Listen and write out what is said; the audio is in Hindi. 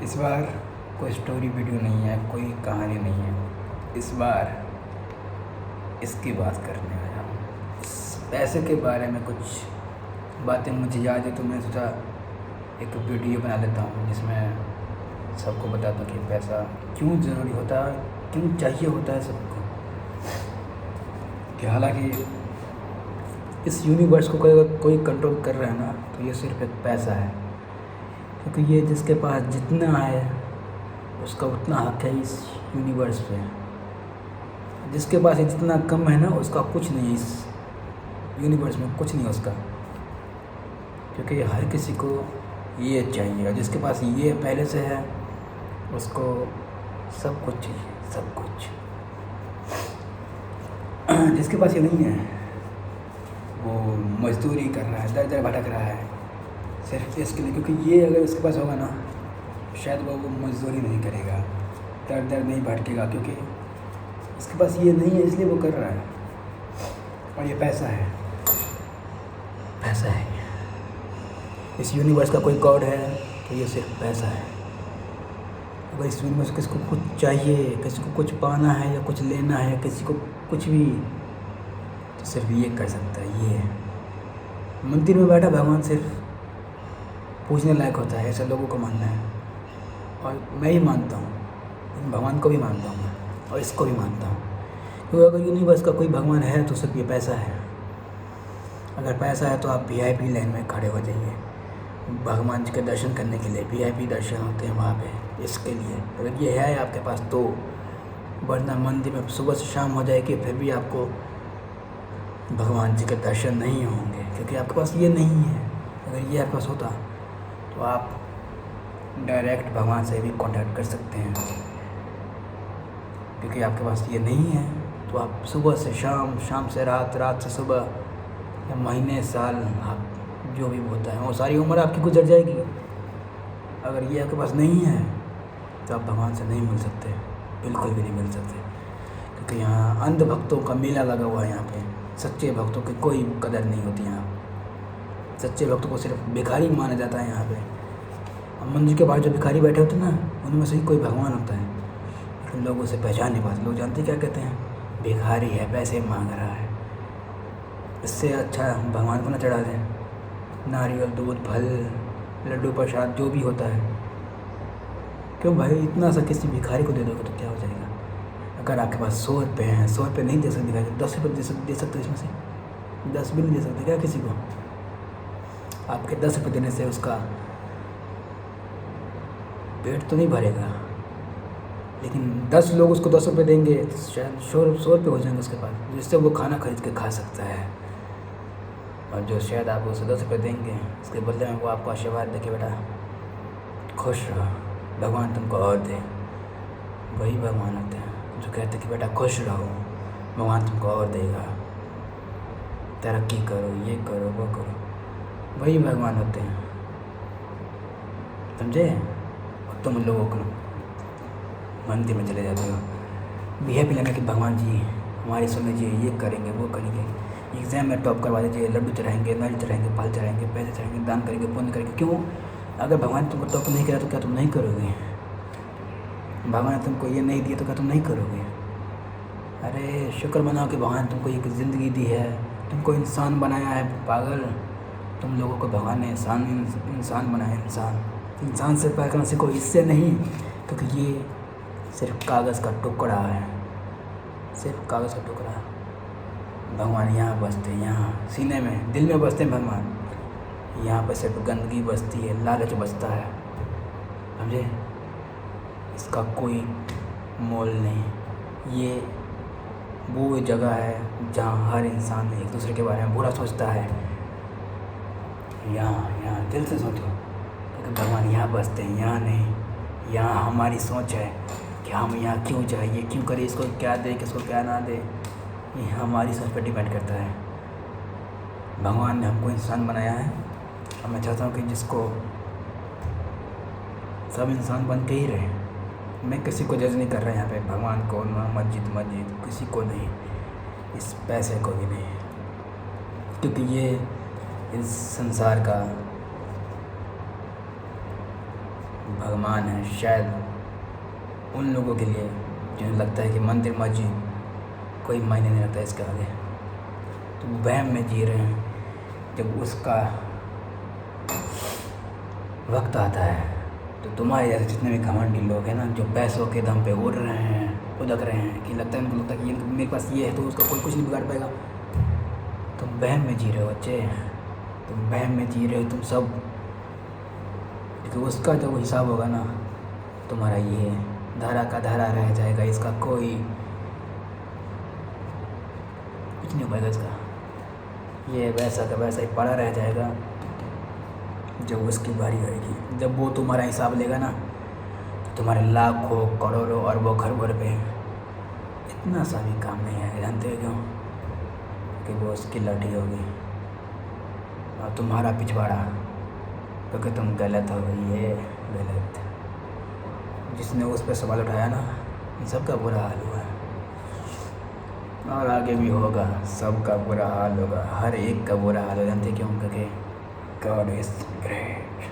इस बार कोई स्टोरी वीडियो नहीं है, कोई कहानी नहीं है। इस बार इसकी बात करने आया हूँ। इस पैसे के बारे में कुछ बातें मुझे याद है, तो मैंने सोचा एक वीडियो बना लेता हूँ जिसमें सबको बता दूँ कि पैसा क्यों ज़रूरी होता है, क्यों चाहिए होता है सबको। कि हालांकि इस यूनिवर्स को कोई कंट्रोल कर रहा है ना, तो ये सिर्फ एक पैसा है। क्योंकि ये जिसके पास जितना है उसका उतना हक है इस यूनिवर्स पे। जिसके पास जितना कम है ना, उसका कुछ नहीं, इस यूनिवर्स में कुछ नहीं उसका। क्योंकि हर किसी को ये चाहिए, और जिसके पास ये पहले से है उसको सब कुछ चाहिए, सब कुछ। जिसके पास ये नहीं है वो मजदूरी कर रहा है, दर दर भटक रहा है सिर्फ इसके लिए। क्योंकि ये अगर उसके पास होगा ना, शायद वो मजदूरी नहीं करेगा, दर दर नहीं भटकेगा। क्योंकि इसके पास ये नहीं है, इसलिए वो कर रहा है। और ये पैसा है, पैसा है। इस यूनिवर्स का कोई गॉड है तो ये सिर्फ पैसा है। अगर इस यूनिवर्स किसी को कुछ चाहिए, किसी को कुछ पाना है या कुछ लेना है, किसी को कुछ भी, तो सिर्फ ये कर सकता है। ये मंदिर में बैठा भगवान सिर्फ पूछने लायक होता है, ऐसा लोगों को मानना है। और मैं ही मानता हूँ, भगवान को भी मानता हूँ मैं, और इसको भी मानता हूँ। क्योंकि अगर यूनिवर्स का कोई भगवान है तो सिर्फ ये पैसा है। अगर पैसा है तो आप VIP लाइन में खड़े हो जाइए भगवान जी के दर्शन करने के लिए। VIP दर्शन होते हैं वहाँ पे, इसके लिए अगर ये है आपके पास तो। वरना मंदिर में सुबह से शाम हो जाएगी, फिर भी आपको भगवान जी के दर्शन नहीं होंगे, क्योंकि आपके पास ये नहीं है। अगर ये आपके पास होता तो आप डायरेक्ट भगवान से भी कांटेक्ट कर सकते हैं। क्योंकि आपके पास ये नहीं है तो आप सुबह से शाम, शाम से रात, रात से सुबह, या महीने साल, आप जो भी होता है वो सारी उम्र आपकी गुजर जाएगी। अगर ये आपके पास नहीं है तो आप भगवान से नहीं मिल सकते, बिल्कुल भी नहीं मिल सकते। क्योंकि यहाँ अंध भक्तों का मेला लगा हुआ है। यहाँ पे सच्चे भक्तों की कोई कदर नहीं होती। यहाँ सच्चे भक्तों को सिर्फ भिखारी माना जाता है यहाँ पे। और मंदिर के बाहर जो भिखारी बैठे होते हैं ना, उनमें से ही कोई भगवान होता है। लेकिन लोग उसे पहचान नहीं पाते। लोग जानते क्या कहते हैं, भिखारी है, पैसे मांग रहा है। इससे अच्छा भगवान को ना चढ़ा दें नारियल, दूध, फल, लड्डू, प्रसाद, जो भी होता है। क्यों भाई, इतना सा किसी भिखारी को दे दोगे तो क्या हो जाएगा। अगर आपके पास 100 रुपये हैं, 100 रुपये नहीं दे सकते भिखारी, 10 रुपये दे सकते, इसमें से 10 भी नहीं दे सकते क्या किसी को। आपके 10 रुपये देने से उसका पेट तो नहीं भरेगा, लेकिन 10 लोग उसको 10 रुपये देंगे तो शायद 100 रुपये हो जाएंगे उसके पास, जिससे वो खाना खरीद के खा सकता है। और जो शायद आप उसे 10 रुपये देंगे, उसके बदले में वो आपको आशीर्वाद दे के बेटा खुश रहो, भगवान तुमको और दे। वही भगवान होते हैं जो कहते हैं कि बेटा खुश रहो, भगवान तुमको और देगा, तरक्की करो, ये करो, वो करो। वही भगवान होते हैं, समझे। और तुम लोगों को मंदिर में चले जाते हो VIP लेने कि भगवान जी हमारी सुन लीजिए, ये करेंगे, वो करेंगे, एग्ज़ाम में टॉप करवा दीजिए, लड्डू चढ़ाएंगे, नल चढ़ाएंगे, फल चढ़ाएंगे, पैसे चढ़ाएंगे, दान करेंगे, पुण्य करेंगे। क्यों? अगर भगवान तुमको टॉप नहीं करा तो क्या तुम नहीं करोगे? भगवान ने तुमको ये नहीं दिया तो क्या तुम नहीं करोगे? अरे शुक्र मनाओ कि भगवान तुमको एक ज़िंदगी दी है, तुमको इंसान बनाया है। पागल, तुम लोगों को भगवान ने इंसान बनाया। इंसान से प्यार करना सीखो, इससे नहीं। क्योंकि ये सिर्फ कागज़ का टुकड़ा है, सिर्फ कागज़ का टुकड़ा। भगवान यहाँ बसते हैं, यहाँ सीने में, दिल में बसते हैं भगवान। यहाँ पर सिर्फ गंदगी बसती है, लालच बसता है, समझे। इसका कोई मोल नहीं। ये वो जगह है जहाँ हर इंसान एक दूसरे के बारे में बुरा सोचता है। यहाँ दिल से सोचो, क्योंकि भगवान यहाँ बसते हैं, यहाँ नहीं। यहाँ हमारी सोच है कि हम यहाँ क्यों चाहिए, क्यों करें, इसको क्या दे, किसको क्या ना दे। ये हमारी सोच पर डिपेंड करता है। भगवान ने हमको इंसान बनाया है, और मैं चाहता हूँ कि जिसको सब इंसान बन के ही रहे। मैं किसी को जज नहीं कर रहा यहाँ पे, भगवान को, मस्जिद किसी को नहीं, इस पैसे को भी नहीं। क्योंकि ये इस संसार का भगवान है शायद उन लोगों के लिए जिन्हें लगता है कि मंदिर मस्जिद कोई मायने नहीं रखता इसके आगे, तो वो वहम में जी रहे हैं। जब उसका वक्त आता है तो तुम्हारे जैसे जितने भी घमंडी लोग हैं ना, जो पैसों के दम पे उड़ रहे हैं, उदक रहे हैं, कि लगता है उनको लगता है कि मेरे पास ये है तो उसका कोई कुछ नहीं बिगाड़ पाएगा, तुम वहम में जी रहे हो बच्चे, तुम वहम में जी रहे हो तुम सब। क्योंकि उसका जब हिसाब होगा ना, तुम्हारा ये धारा का धारा रह जाएगा, इसका कोई कुछ नहीं हो पाएगा इसका, ये वैसा का वैसा ही पड़ा रह जाएगा। जब उसकी बारी आएगी, जब वो तुम्हारा हिसाब लेगा ना, तो तुम्हारे लाखों करोड़ों अरबों खरबों रुपए इतना सा भी काम नहीं है। जानते हो क्यों? कि वो उसकी लाठी होगी और तुम्हारा पिछवाड़ा, क्योंकि तुम गलत हो, ये गलत। जिसने उस पर सवाल उठाया ना, इन सबका बुरा हाल हुआ है और आगे भी होगा, सबका बुरा हाल होगा, हर एक का बुरा हाल हो। जानते क्यों? क्योंकि गॉड इज़ ग्रेट।